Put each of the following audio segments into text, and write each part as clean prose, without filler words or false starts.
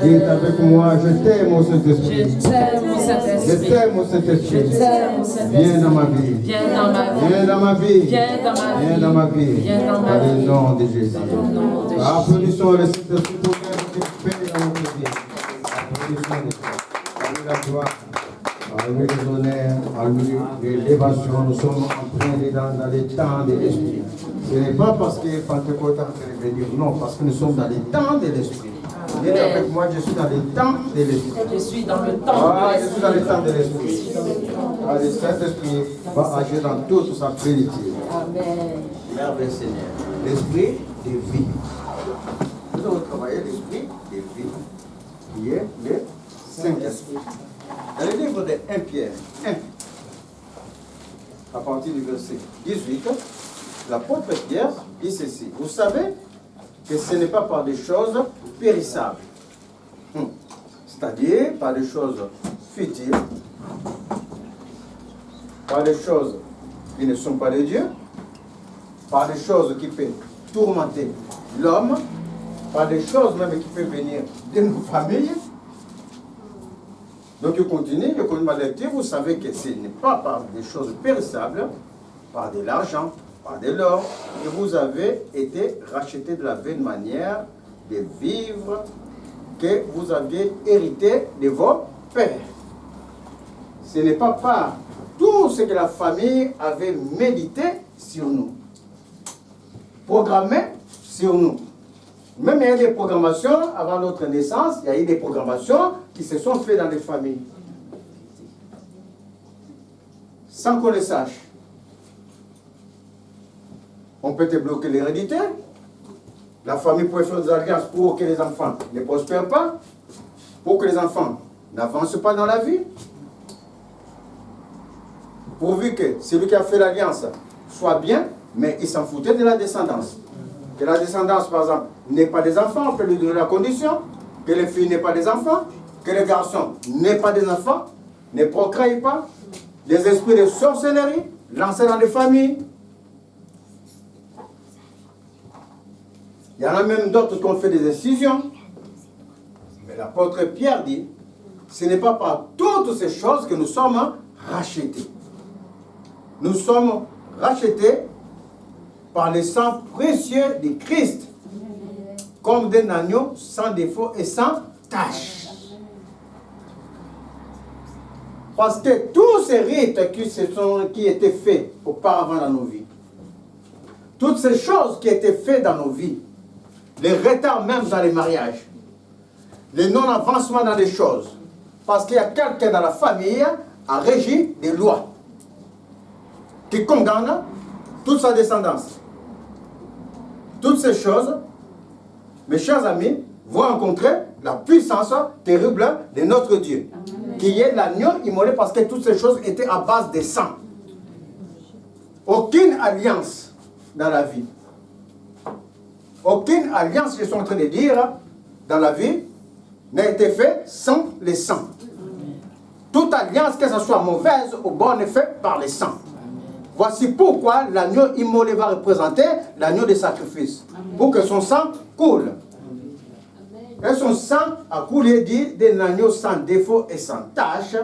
Dites avec moi, je t'aime au Saint-Esprit. Je t'aime au Saint-Esprit. Je t'aime au Saint-Esprit. Je t'aime au Saint-Esprit. Viens dans ma vie. Viens dans ma vie. Viens dans ma vie. Viens dans ma vie. Viens dans ma vie. Viens dans ma Dans vie. le nom de Jésus. Dans le nom de Jésus. Applaudissons le Saint-Esprit pour faire ce qu'il fait dans notre vie. Applaudissons le Seigneur. À lui la gloire. À lui les honneurs. À lui l'élévation. Nous sommes en train de dans les temps de l'Esprit. Ce n'est pas parce que Pentecôte a fait venir, non, parce que nous sommes dans les temps de l'Esprit. Dites avec moi, je suis dans les temps de l'Esprit. Je suis dans le temps de Je suis dans les temps de l'Esprit. Le Saint-Esprit va agir dans toute sa plénitude. Amen. Merveilleux Seigneur. L'Esprit de vie. Nous allons travailler l'Esprit de vie, qui est le Saint-Esprit. Dans le livre de 1 Pierre, 1, à partir du verset 18, l'apôtre Pierre dit ceci. Vous savez que ce n'est pas par des choses périssables, c'est-à-dire par des choses futiles, par des choses qui ne sont pas de Dieu, par des choses qui peuvent tourmenter l'homme, par des choses même qui peuvent venir de nos familles. Donc je continue ma lecture. Vous savez que ce n'est pas par des choses périssables, par de l'argent, par de l'or, que vous avez été rachetés de la vaine manière de vivre que vous aviez hérité de vos pères. Ce n'est pas par tout ce que la famille avait médité sur nous, programmé sur nous. Même il y a des programmations avant notre naissance, il y a eu des programmations qui se sont faites dans les familles. Sans qu'on le sache. On peut te bloquer l'hérédité. La famille peut faire des alliances pour que les enfants ne prospèrent pas, pour que les enfants n'avancent pas dans la vie. Pourvu que celui qui a fait l'alliance soit bien, mais il s'en foutait de la descendance. Que la descendance, par exemple, n'ait pas des enfants, on peut lui donner la condition. Que les filles n'aient pas des enfants, que les garçons n'aient pas des enfants, ne procréent pas. Des esprits de sorcellerie lancés dans les familles. Il y en a même d'autres qui ont fait des incisions. Mais l'apôtre Pierre dit, ce n'est pas par toutes ces choses que nous sommes rachetés. Nous sommes rachetés par le sang précieux de Christ, comme d'un agneau sans défaut et sans tache. Parce que tous ces rites qui étaient faits auparavant dans nos vies, toutes ces choses qui étaient faites dans nos vies, les retards même dans les mariages, les non-avancements dans les choses, parce qu'il y a quelqu'un dans la famille a régi des lois qui condamnent toute sa descendance. Toutes ces choses, mes chers amis, vont rencontrer la puissance terrible de notre Dieu, qui est l'agneau immolé, parce que toutes ces choses étaient à base de sang. Aucune alliance dans la vie, aucune alliance, je suis en train de dire, dans la vie, n'a été faite sans le sang. Toute alliance, que ce soit mauvaise ou bonne, est faite par le sang. Voici pourquoi l'agneau immolé va représenter l'agneau de sacrifice. Pour que son sang coule. Et son sang a coulé, dit, d'un agneau sans défaut et sans tache,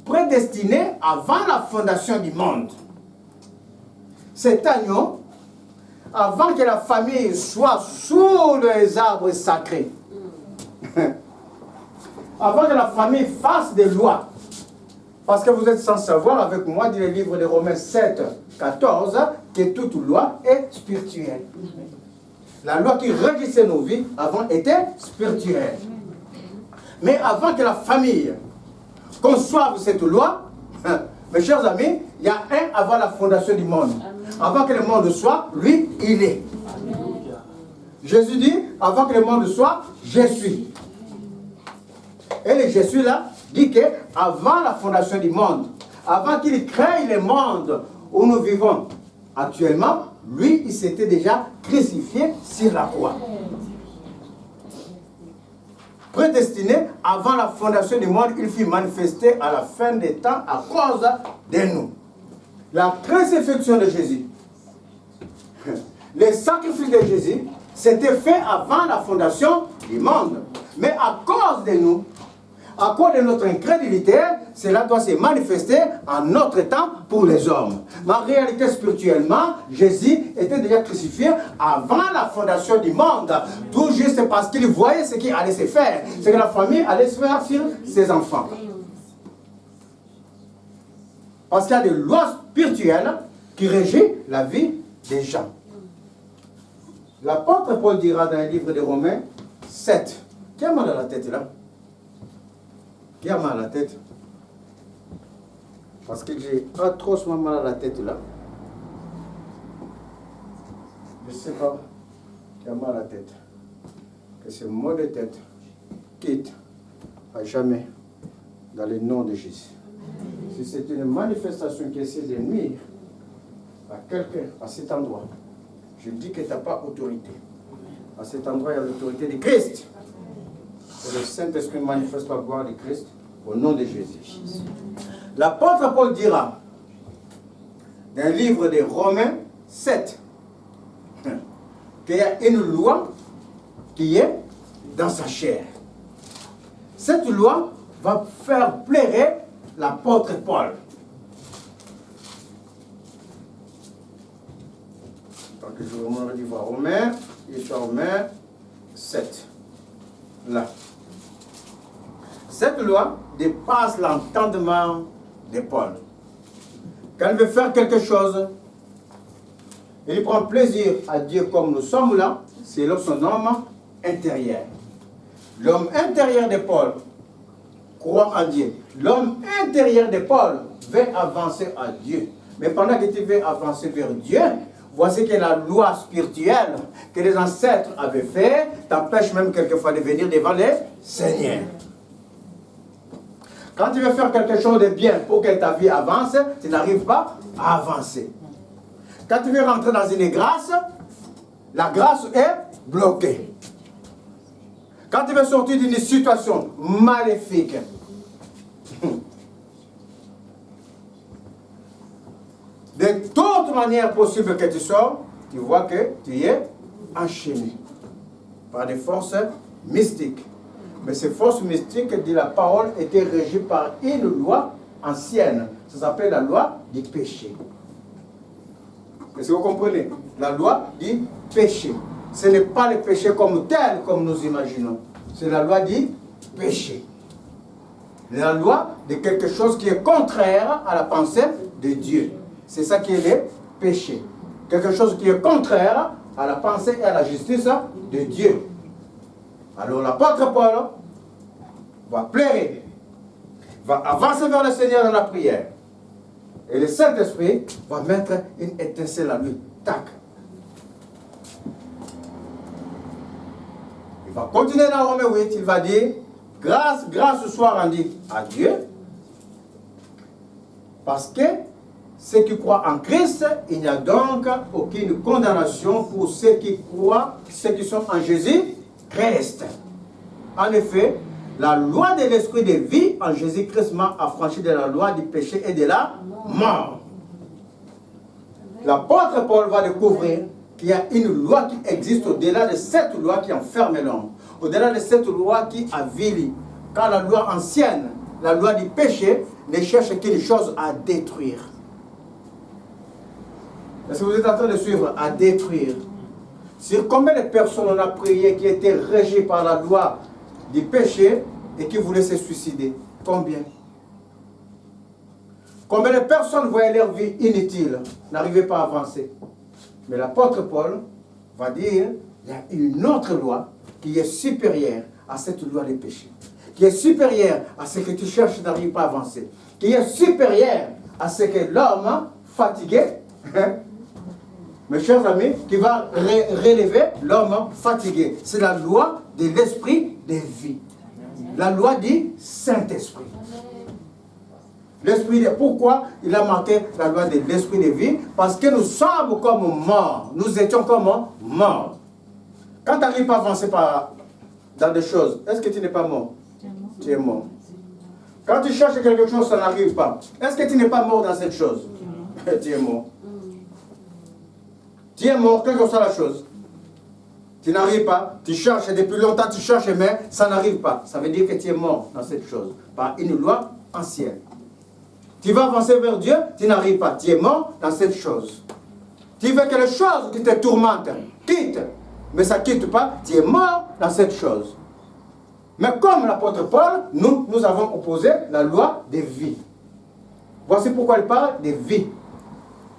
prédestiné avant la fondation du monde. Cet agneau, avant que la famille soit sous les arbres sacrés, avant que la famille fasse des lois, parce que vous êtes sans savoir avec moi, dit le livre de Romains 7, 14, que toute loi est spirituelle. La loi qui régissait nos vies avant était spirituelle. Mais avant que la famille conçoive cette loi, mes chers amis, il y a un avant la fondation du monde. Avant que le monde soit, lui, il est. Jésus dit, avant que le monde soit, je suis. Et le je suis là, dit que avant la fondation du monde, avant qu'il crée le monde où nous vivons actuellement, lui, il s'était déjà crucifié sur la croix. Prédestiné, avant la fondation du monde, il fut manifesté à la fin des temps à cause de nous. La crucifixion de Jésus, le sacrifice de Jésus, c'était fait avant la fondation du monde. Mais à cause de nous, à cause de notre incrédulité, cela doit se manifester en notre temps pour les hommes. Mais en réalité, spirituellement, Jésus était déjà crucifié avant la fondation du monde. Tout juste parce qu'il voyait ce qui allait se faire. C'est que la famille allait se faire sur ses enfants. Parce qu'il y a des lois spirituelles qui régissent la vie des gens. L'apôtre Paul dira dans le livre de Romains 7. Qui a mal à la tête là? Qui a mal à la tête? Parce que j'ai atrocement mal à la tête là. Je ne sais pas qui a mal à la tête. Que ce mot de tête quitte à jamais dans le nom de Jésus. Si c'est une manifestation qui essaie de nuire à quelqu'un à cet endroit, je dis que tu n'as pas autorité. À cet endroit, il y a l'autorité de Christ. Et le Saint-Esprit manifeste la gloire de Christ au nom de Jésus. L'apôtre Paul dira, dans le livre de Romains 7, qu'il y a une loi qui est dans sa chair. Cette loi va faire pleurer l'apôtre Paul. Donc je vous montre du voir Romains, il est sur Romains 7. Là. Cette loi dépasse l'entendement de Paul. Quand il veut faire quelque chose, il prend plaisir à dire comme nous sommes là, c'est son homme intérieur. L'homme intérieur de Paul croit en Dieu. L'homme intérieur de Paul veut avancer à Dieu. Mais pendant que tu veux avancer vers Dieu, voici que la loi spirituelle que les ancêtres avaient fait t'empêche même quelquefois de venir devant les Seigneurs. Quand tu veux faire quelque chose de bien pour que ta vie avance, tu n'arrives pas à avancer. Quand tu veux rentrer dans une grâce, la grâce est bloquée. Quand tu veux sortir d'une situation maléfique, de toute manière possible que tu sors, tu vois que tu es enchaîné par des forces mystiques. Mais ces forces mystiques, dit la parole, étaient régies par une loi ancienne. Ça s'appelle la loi du péché. Est-ce que vous comprenez? La loi du péché. Ce n'est pas le péché comme tel, comme nous imaginons. C'est la loi du péché. La loi de quelque chose qui est contraire à la pensée de Dieu. C'est ça qui est le péché. Quelque chose qui est contraire à la pensée et à la justice de Dieu. Alors l'apôtre Paul va pleurer, va avancer vers le Seigneur dans la prière. Et le Saint-Esprit va mettre une étincelle à lui. Tac. Il va continuer dans Romains 8, il va dire, grâce soit rendue à Dieu, parce que ceux qui croient en Christ, il n'y a donc aucune condamnation pour ceux qui croient, ceux qui sont en Jésus-Christ. En effet, la loi de l'esprit de vie en Jésus-Christ m'a affranchi de la loi du péché et de la mort. L'apôtre Paul va découvrir qu'il y a une loi qui existe au-delà de cette loi qui enferme l'homme, au-delà de cette loi qui avilit. Car la loi ancienne, la loi du péché, ne cherche qu'une chose à détruire. Est-ce que vous êtes en train de suivre? À détruire. Sur combien de personnes on a prié qui étaient régies par la loi du péché et qui voulaient se suicider? Combien? Combien de personnes voyaient leur vie inutile, n'arrivaient pas à avancer? Mais l'apôtre Paul va dire, il y a une autre loi qui est supérieure à cette loi du péché, qui est supérieure à ce que tu cherches n'arrive pas à avancer, qui est supérieure à ce que l'homme fatigué, mes chers amis, qui va relever l'homme fatigué. C'est la loi de l'esprit de vie. La loi du Saint-Esprit. L'esprit de... Pourquoi il a marqué la loi de l'esprit de vie? Parce que nous sommes comme morts. Nous étions comme morts. Quand tu n'arrives pas à avancer dans des choses, est-ce que tu n'es pas mort? Tu es mort. Quand tu cherches quelque chose, ça n'arrive pas. Est-ce que tu n'es pas mort dans cette chose? Tu es mort. Tu es mort, quelle que soit la chose. Tu n'arrives pas, tu cherches depuis longtemps, tu cherches, mais ça n'arrive pas. Ça veut dire que tu es mort dans cette chose, par une loi ancienne. Tu vas avancer vers Dieu, tu n'arrives pas, tu es mort dans cette chose. Tu veux que les choses qui te tourmentent quittent, mais ça ne quitte pas, tu es mort dans cette chose. Mais comme l'apôtre Paul, nous avons opposé la loi des vies. Voici pourquoi il parle des vies.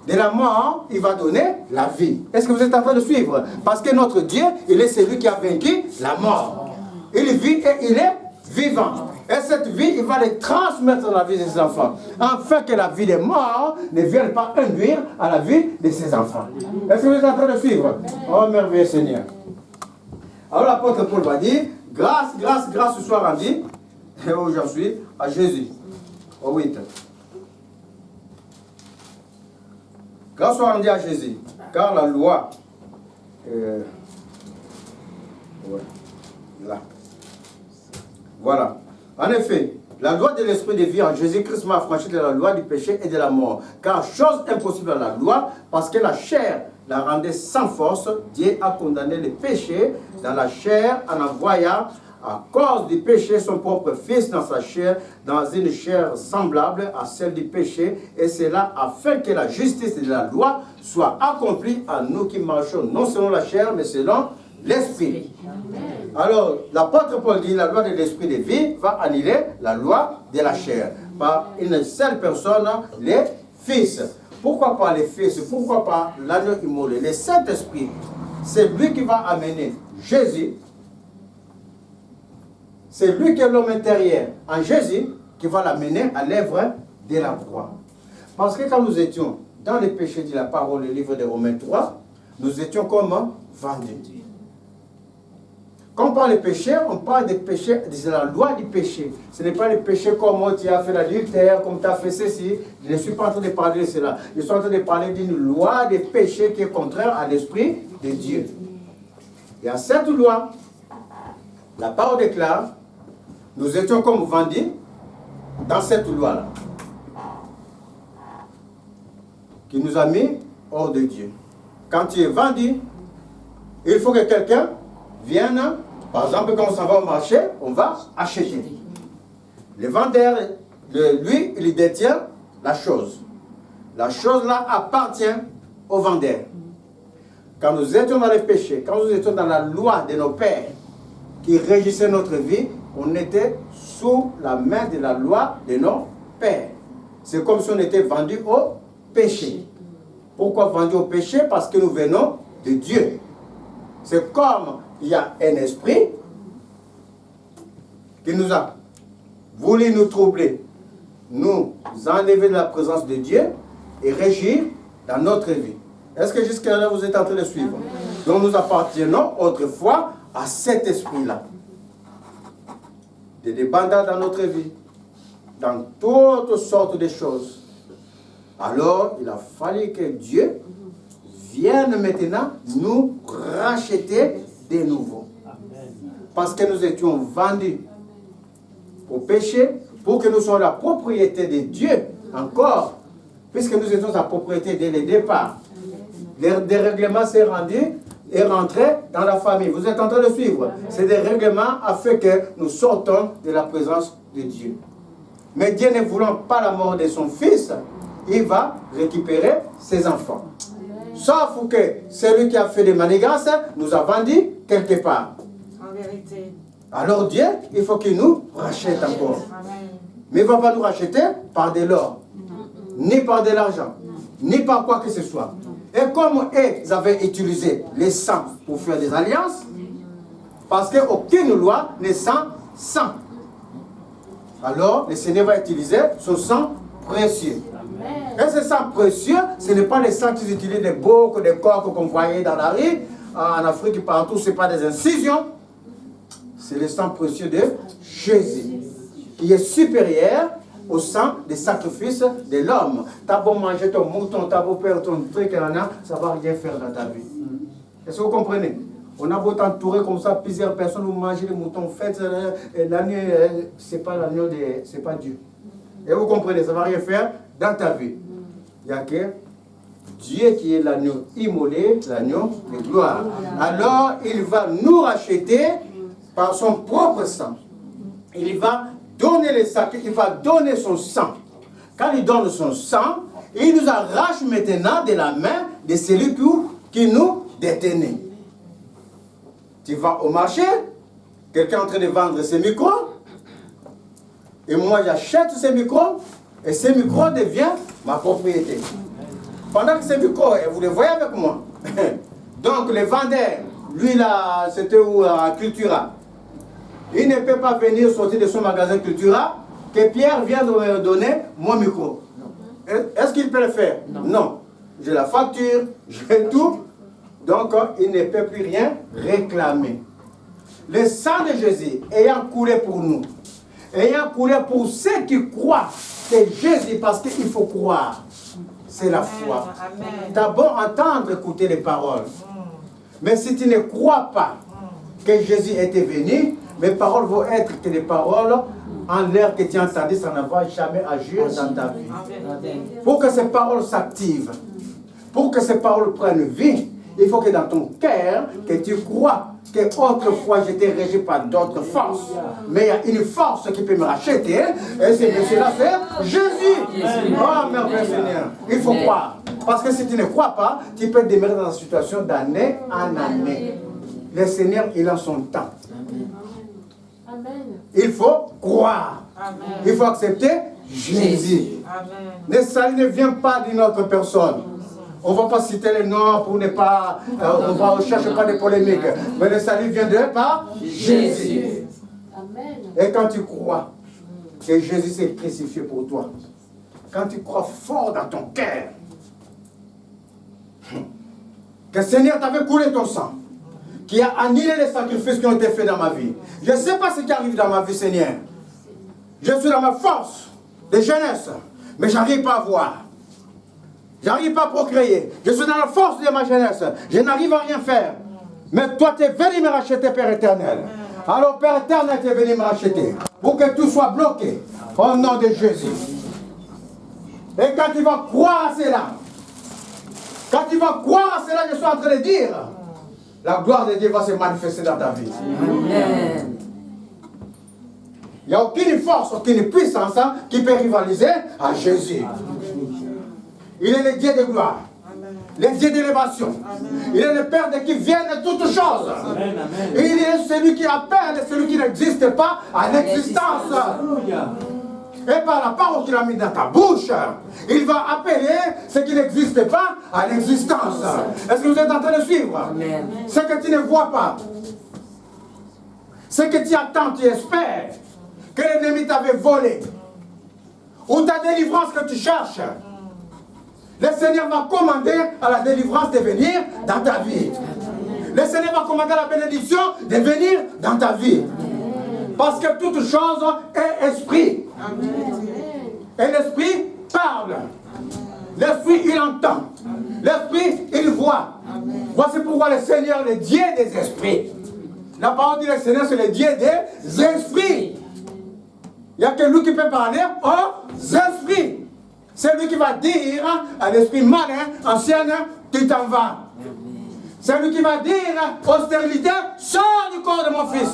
De la mort, il va donner la vie. Est-ce que vous êtes en train de suivre? Parce que notre Dieu, il est celui qui a vaincu la mort. Il vit et il est vivant. Et cette vie, il va les transmettre dans la vie de ses enfants. Afin que la vie des morts ne vienne pas induire à la vie de ses enfants. Est-ce que vous êtes en train de suivre? Oh, merveilleux Seigneur. Alors l'apôtre Paul va dire, grâce, grâce, grâce ce soir rendue, et où j'en suis, à Jésus. Au 8. Grâce soit rendue à Jésus, car la loi, voilà. En effet, la loi de l'esprit de vie en Jésus-Christ m'a affranchi de la loi du péché et de la mort. Car chose impossible à la loi, parce que la chair la rendait sans force, Dieu a condamné le péché dans la chair en envoyant à cause du péché son propre fils dans sa chair, dans une chair semblable à celle du péché, et c'est là afin que la justice de la loi soit accomplie à nous qui marchons non selon la chair, mais selon l'esprit. Alors, l'apôtre Paul dit, la loi de l'esprit de vie va annuler la loi de la chair. Par une seule personne, les fils. Pourquoi pas les fils? Pourquoi pas l'agneau immolé? Le Saint-Esprit, c'est lui qui va amener Jésus. C'est lui qui est l'homme intérieur en Jésus qui va l'amener à l'œuvre de la croix. Parce que quand nous étions dans les péchés de la parole, le livre de Romains 3, nous étions comme vendus. Quand on parle de péché, on parle des péchés, de la loi du péché. Ce n'est pas le péché comme tu as fait l'adultère, comme tu as fait ceci. Je ne suis pas en train de parler de cela. Je suis en train de parler d'une loi des péchés qui est contraire à l'esprit de Dieu. Et à cette loi, la parole déclare, nous étions comme vendus dans cette loi-là, qui nous a mis hors de Dieu. Quand tu es vendu, il faut que quelqu'un vienne. Par exemple, quand on s'en va au marché, on va acheter. Le vendeur, lui, il détient la chose. La chose-là appartient au vendeur. Quand nous étions dans les péchés, quand nous étions dans la loi de nos pères qui régissaient notre vie, on était sous la main de la loi de nos pères. C'est comme si on était vendu au péché. Pourquoi vendu au péché? Parce que nous venons de Dieu. C'est comme il y a un esprit qui nous a voulu nous troubler, nous enlever de la présence de Dieu et régir dans notre vie. Est-ce que jusqu'à là vous êtes en train de suivre? Donc nous appartenons autrefois à cet esprit-là. De débandage dans notre vie, dans toutes sortes de choses. Alors, il a fallu que Dieu vienne maintenant nous racheter de nouveau. Parce que nous étions vendus au péché pour que nous soyons la propriété de Dieu encore, puisque nous étions sa propriété dès le départ. Le dérèglement s'est rendu et rentré dans la famille. Vous êtes en train de suivre. C'est des règlements afin que nous sortons de la présence de Dieu. Mais Dieu ne voulant pas la mort de son fils, il va récupérer ses enfants. Sauf que celui qui a fait des manigances nous a vendus quelque part. En vérité. Alors Dieu, il faut qu'il nous rachète encore. Mais il ne va pas nous racheter par de l'or, ni par de l'argent, ni par quoi que ce soit. Et comme ils avaient utilisé les sangs pour faire des alliances, parce qu'aucune loi n'est sans sang. Alors, le Seigneur va utiliser son sang précieux. Et ce sang précieux, ce n'est pas le sang qu'ils utilisent des boucs, des coqs qu'on voyait dans la rue, en Afrique, partout, ce n'est pas des incisions. C'est le sang précieux de Jésus, qui est supérieur au sang des sacrifices de l'homme. T'as beau manger ton mouton, t'as beau faire ton truc, ça ne va rien faire dans ta vie. Est-ce que vous comprenez? On a beau t'entourer comme ça, plusieurs personnes, vous mangez les moutons, faites l'agneau, c'est pas l'agneau, c'est pas Dieu. Et vous comprenez, ça ne va rien faire dans ta vie. Il n'y a que Dieu qui est l'agneau immolé, l'agneau de gloire. Alors il va nous racheter par son propre sang. Il va donner les sacrifices, il va donner son sang. Quand il donne son sang, il nous arrache maintenant de la main de celui qui nous détenait. Tu vas au marché, quelqu'un est en train de vendre ses micros, et moi j'achète ces micros, et ces micros deviennent ma propriété. Pendant que ces micros, vous les voyez avec moi, donc le vendeur, lui là, c'était où à Cultura, il ne peut pas venir sortir de son magasin Cultura, que Pierre vient de me donner mon micro. Est-ce qu'il peut le faire? Non. J'ai la facture, j'ai tout. Donc, il ne peut plus rien réclamer. Le sang de Jésus ayant coulé pour nous, ayant coulé pour ceux qui croient que Jésus, parce qu'il faut croire, c'est la foi. D'abord, entendre, écouter les paroles. Mais si tu ne crois pas que Jésus était venu, mes paroles vont être que des paroles en l'air que tu as entendu, ça ne va jamais agir dans ta vie. Pour que ces paroles s'activent, pour que ces paroles prennent vie, il faut que dans ton cœur, que tu crois que autrefois j'étais régi par d'autres forces. Mais il y a une force qui peut me racheter, et c'est monsieur-là, c'est Jésus. Oh, merveilleux Seigneur. Il faut croire. Parce que si tu ne crois pas, tu peux demeurer dans la situation d'année en année. Le Seigneur, il a son temps. Il faut croire. Amen. Il faut accepter Jésus. Le salut ne vient pas d'une autre personne. On ne va pas citer les noms pour ne pas... on ne cherche pas de polémiques. Mais le salut vient de par Jésus. Amen. Et quand tu crois que Jésus s'est crucifié pour toi, quand tu crois fort dans ton cœur, que le Seigneur t'avait coulé ton sang, qui a annulé les sacrifices qui ont été faits dans ma vie. Je ne sais pas ce qui arrive dans ma vie, Seigneur. Je suis dans ma force de jeunesse, mais je n'arrive pas à voir. Je n'arrive pas à procréer. Je suis dans la force de ma jeunesse. Je n'arrive à rien faire. Mais toi, tu es venu me racheter, Père éternel. Alors, Père éternel, tu es venu me racheter. Pour que tout soit bloqué. Au nom de Jésus. Et quand tu vas croire à cela, quand tu vas croire à cela, je suis en train de dire, la gloire de Dieu va se manifester dans ta vie. Amen. Il n'y a aucune force, aucune puissance qui peut rivaliser à Jésus. Il est le Dieu de gloire, le Dieu d'élévation. Il est le Père de qui viennent toutes choses. Et il est celui qui appelle celui qui n'existe pas à l'existence. Et par la parole qu'il a mis dans ta bouche, il va appeler ce qui n'existe pas à l'existence. Est-ce que vous êtes en train de suivre? Amen. Ce que tu ne vois pas, ce que tu attends, tu espères, que l'ennemi t'avait volé, ou ta délivrance que tu cherches, le Seigneur va commander à la délivrance de venir dans ta vie. Le Seigneur va commander à la bénédiction de venir dans ta vie. Parce que toute chose est esprit. Amen. Et l'esprit parle. L'esprit, il entend. L'esprit, il voit. Amen. Voici pourquoi le Seigneur est le Dieu des esprits. La parole dit le Seigneur, c'est le Dieu des esprits. Il n'y a que lui qui peut parler aux esprits. C'est lui qui va dire à l'esprit malin, ancienne, tu t'en vas. C'est lui qui va dire aux stérilités, sors du corps de mon fils.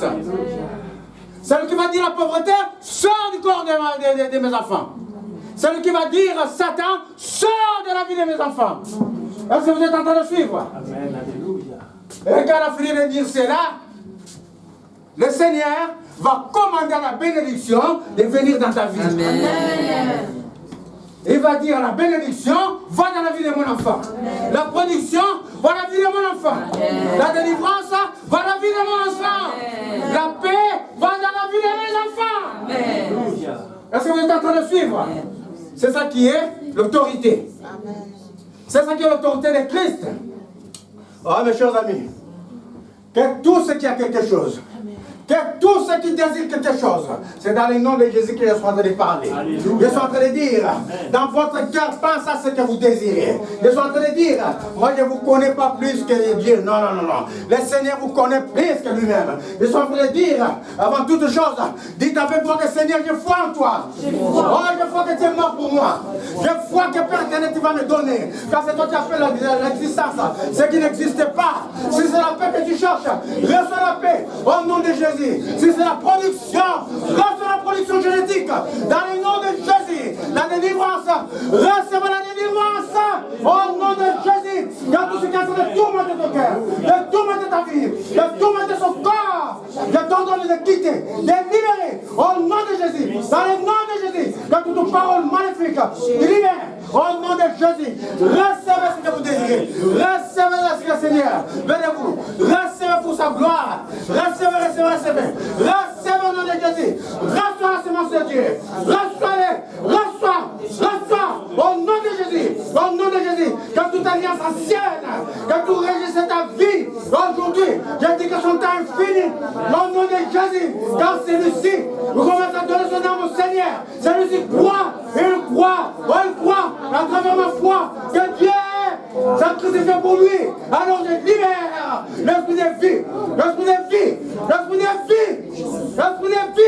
C'est lui qui va dire à la pauvreté, sors du corps de mes enfants. C'est lui qui va dire à Satan, sors de la vie de mes enfants. Est-ce que vous êtes en train de suivre? Amen, alléluia. Et quand il a fini de dire cela, le Seigneur va commander à la bénédiction de venir dans ta vie. Amen. Il va dire à la bénédiction, va dans la vie de mon enfant. Amen. La production, va dans la vie de mon enfant. Amen. La délivrance, va dans la vie de mon enfant. Amen. La paix, va dans la vie de mes enfants. Amen. Est-ce que vous êtes en train de suivre? C'est ça qui est l'autorité. C'est ça qui est l'autorité de Christ. Oh mes chers amis, que tout ce qui a quelque chose, Que tous ceux qui désirent quelque chose, c'est dans le nom de Jésus que je suis en train de parler. Je suis en train de dire, dans votre cœur, pense à ce que vous désirez. Je suis en train de dire, moi je ne vous connais pas plus que Dieu. Non, non, non, non. Le Seigneur vous connaît plus que lui-même. Je suis en train de dire, avant toute chose, dites avec moi que Seigneur, je crois en toi. Oh, je crois que tu es mort pour moi. Je crois que Père éternel, tu vas me donner. Car c'est toi qui appelles l'existence. Ce qui n'existe pas. Si c'est la paix que tu cherches, reçois la paix au nom de Jésus. Si c'est la production, reçois la production génétique. Dans le nom de Jésus, la délivrance, recevez la délivrance au nom de Jésus. Car tout ce qui est en train de tourmenter ton cœur, de tourmenter ta vie, de tourmenter son corps, je t'ordonne de quitter, de libérer au nom de Jésus. Dans le nom de Jésus, que toute parole maléfique, libère au nom de Jésus. Recevez ce que vous désirez. Recevez ce que le Seigneur veut de vous. Recevez pour sa gloire. Recevez. Recevez au nom de Jésus. Reçois la semence de Dieu. Reçois-les. Reçois. Au nom de Jésus. Au nom de Jésus. Que toute alliance ancienne, que tout régisse ta vie. Aujourd'hui, je dis que son temps est fini. Au nom de Jésus. Car celui-ci, nous commençons à donner son âme au Seigneur. Celui-ci croit. Il croit à travers ma foi que Dieu s'est crucifié pour lui. Alors je libère l'esprit de vie. L'esprit de vie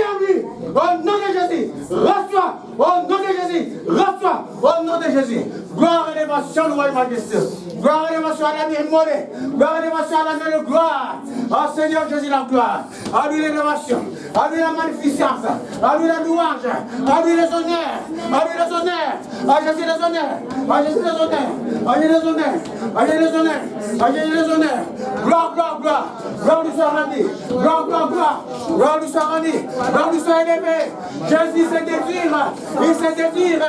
en lui. Au nom de Jésus. Reçois. Au nom de Jésus. Reçois. Au nom de Jésus. Gloire et élévation, loi et majesté. Gloire et élévation à la immolée. Gloire et élévation à la de gloire. Au Seigneur Jésus la gloire. À lui l'élévation. À lui la magnificence. À lui la louange. À lui les honneurs. À lui les honneurs. À Jésus les honneurs. À Jésus les honneurs. À Jésus les honneurs. À Jésus les honneurs. À Jésus les honneurs. Gloire. Gloire lui soit rendue. Gloire lui soit rendue. Gloire lui soit élevée. Jésus se désire. Il se désire.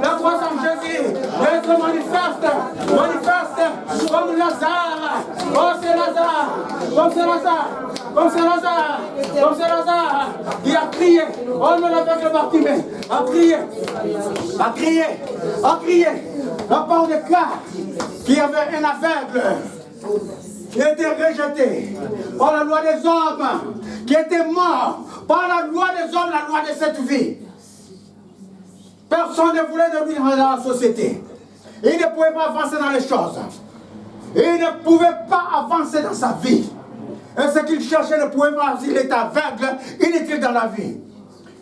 La croissance de Jésus. D'être manifeste comme Lazare. Oh, c'est Lazare. Il a crié. Oh, non, avec le Bartimée. A crié. La parole déclare qu'il y avait un aveugle qui était rejeté par la loi des hommes, qui était mort par la loi des hommes, la loi de cette vie. Personne ne voulait de lui dans la société. Il ne pouvait pas avancer dans les choses. Il ne pouvait pas avancer dans sa vie. Et ce qu'il cherchait ne pouvait pas, s'il était aveugle, inutile dans la vie.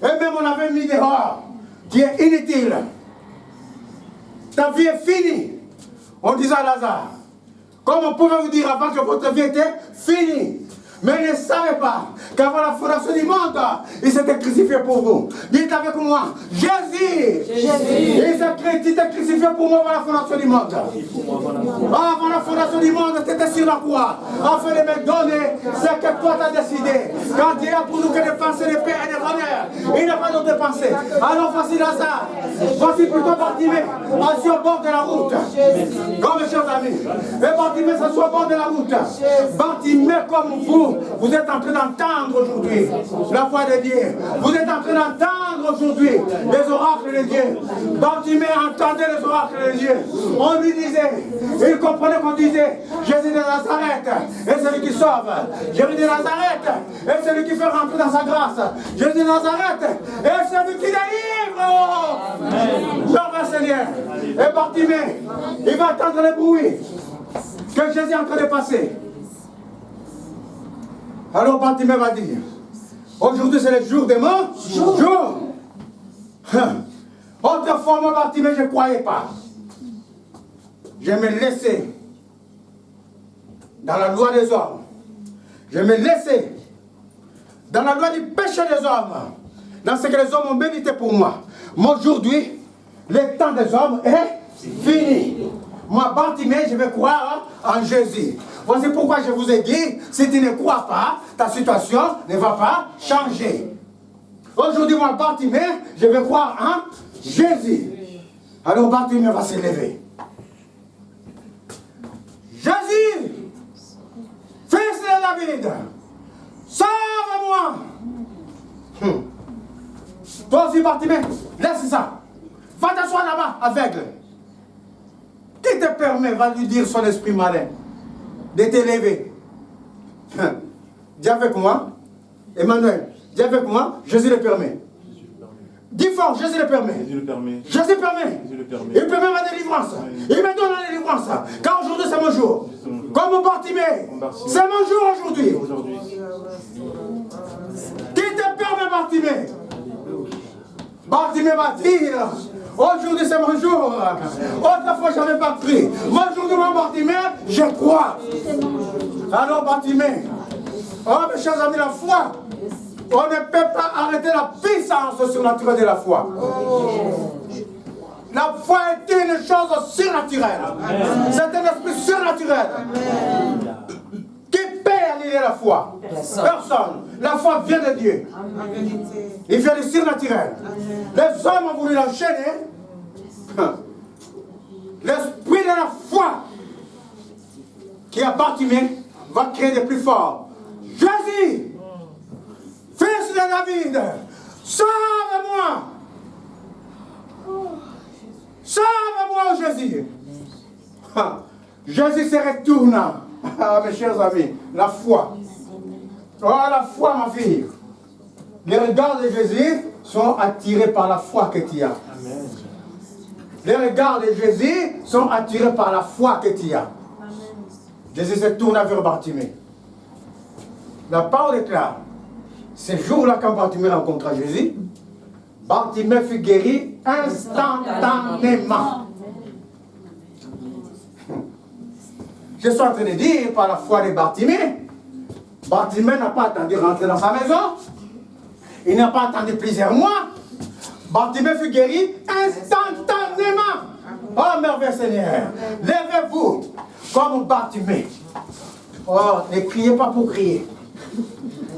Et même on avait mis dehors, qui est inutile. Ta vie est finie. On disait à Lazare, comme on pouvait vous dire avant que votre vie était finie. Mais il ne savait pas qu'avant la fondation du monde, il s'était crucifié pour vous. Dites avec moi, Jésus. Il s'était crucifié pour moi avant la fondation du monde. Avant la fondation du monde, tu étais sur la croix, afin de me donner ce que toi t'as décidé. Quand Dieu a pour nous que des pensées de paix et de bonheur, il n'a pas d'autres pensées. Alors voici Lazare, voici plutôt Bartimée, assis au bord de la route. Comme mes chers amis, et Bartimée s'assoit au bord de la route. Bartimée comme vous êtes en train d'entendre aujourd'hui la voix de Dieu. Vous êtes en train d'entendre aujourd'hui les oracles de Dieu. Bartimée entendait les oracles de Dieu. On lui disait, il comprenait qu'on disait, Jésus de Nazareth est celui qui sauve. Jésus de Nazareth est celui qui fait rentrer dans sa grâce. Jésus de Nazareth est celui qui délivre. Oh, Seigneur. Et Bartimée, il va entendre le bruit que Jésus est en train de passer. Alors Bartimée va dire, aujourd'hui c'est le jour de mon jour. Autrefois, moi Bartimée, je ne croyais pas. Je me laissais dans la loi des hommes. Je me laissais dans la loi du péché des hommes. Dans ce que les hommes ont médité pour moi. Mais aujourd'hui, le temps des hommes est fini. Moi, Bartimée, je vais croire en Jésus. Voici pourquoi je vous ai dit, si tu ne crois pas, ta situation ne va pas changer. Aujourd'hui, moi, Bartimée, je vais croire en Jésus. Alors Bartimée va se lever. Jésus, fils de David, sauve-moi. Toi aussi, Bartimée, laisse ça. Va t'asseoir là-bas, aveugle. Qui te permet, va lui dire son esprit malin, de t'élever. Dis avec moi, Emmanuel, dis avec moi, Jésus le permet. Dis fort, Jésus le permet. Jésus le permet. Jésus permet. Jésus le permet. Il permet ma délivrance. Il me donne la délivrance. Car aujourd'hui c'est mon jour. Comme Bartimée. C'est mon jour aujourd'hui. Aujourd'hui. Qui te permet, Bartimée? Bartimée va dire, aujourd'hui c'est mon jour. Autrefois je n'avais pas cru. Moi aujourd'hui, mon Bartimée, je crois. Alors Bartimée, oh mes chers amis, la foi, on ne peut pas arrêter la puissance surnaturelle de la foi. La foi est une chose surnaturelle. C'est un esprit surnaturel. Qui peut annuler la foi? Personne. La foi vient de Dieu. Il vient du surnaturel. Les hommes ont voulu l'enchaîner. L'esprit de la foi qui a Bartimée va créer des plus forts. Jésus, fils de David, sauve-moi. Sauve-moi, Jésus. Jésus se retourne. Mes chers amis, la foi. Oh, la foi, ma fille. Les regards de Jésus sont attirés par la foi que tu as. Amen. Les regards de Jésus sont attirés par la foi que tu as. Jésus se tourne vers Bartimée. La parole déclare, ce jour-là, quand Bartimée rencontra Jésus, Bartimée fut guéri instantanément. Je suis en train de dire, par la foi de Bartimée, Bartimée n'a pas attendu rentrer dans sa maison. Il n'a pas attendu plusieurs mois. Bartimée fut guéri instantanément. Oh, merveilleux Seigneur, levez-vous comme Bartimée. Oh, ne criez pas pour crier.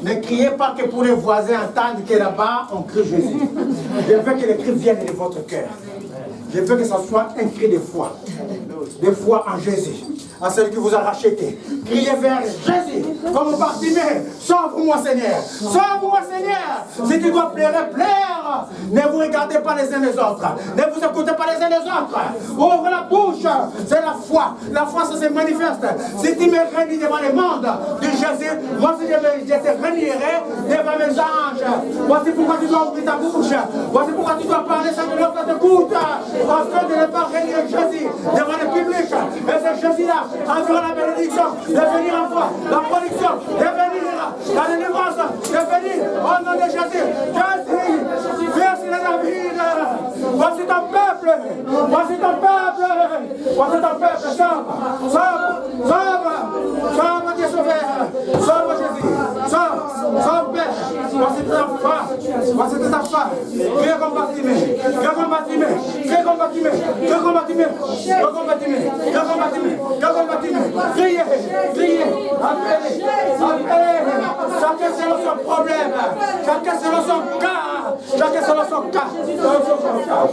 Ne criez pas que pour les voisins entendent que là-bas, on crie Jésus. Je veux que les cris viennent de votre cœur. Je veux que ce soit un cri de foi. De foi en Jésus. À celui qui vous a racheté. Criez vers Jésus. Comme Bartimée. Sauve-moi Seigneur. Sauve-moi Seigneur. Si tu dois plaire, plaire. Ne vous regardez pas les uns les autres. Ne vous écoutez pas les uns les autres. Ouvre la bouche. C'est la foi. La foi, ça se manifeste. Si tu me réunis devant le monde de Jésus, moi je te réunirai devant mes anges. Voici pourquoi tu dois ouvrir ta bouche. Voici pourquoi tu dois parler sans que l'autre t'écoute. Afin de ne pas régner Jésus devant le public. Et c'est Jésus-là, environ la bénédiction, de venir en foi, la production, de venir, la délivrance, de venir au nom de Jésus. Jésus, fils de David, voici ton peuple, voici ton peuple, voici ton peuple, sauve, sauve, sauve, sauve Dieu sauveur, sauve Jésus, sauve, sauve Père, voici tes enfants, voici tes enfants, viens comme Bartimée, viens comme Bartimée, viens comme Bartimée, viens comme Bartimée, viens comme Bartimée, viens comme Bartimée, viens comme Bartimée, criez, criez, appelez, appelez, chacun selon son problème, chacun selon son cas, chacun selon son cas, selon son cas,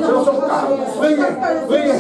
selon son cas, priez, priez.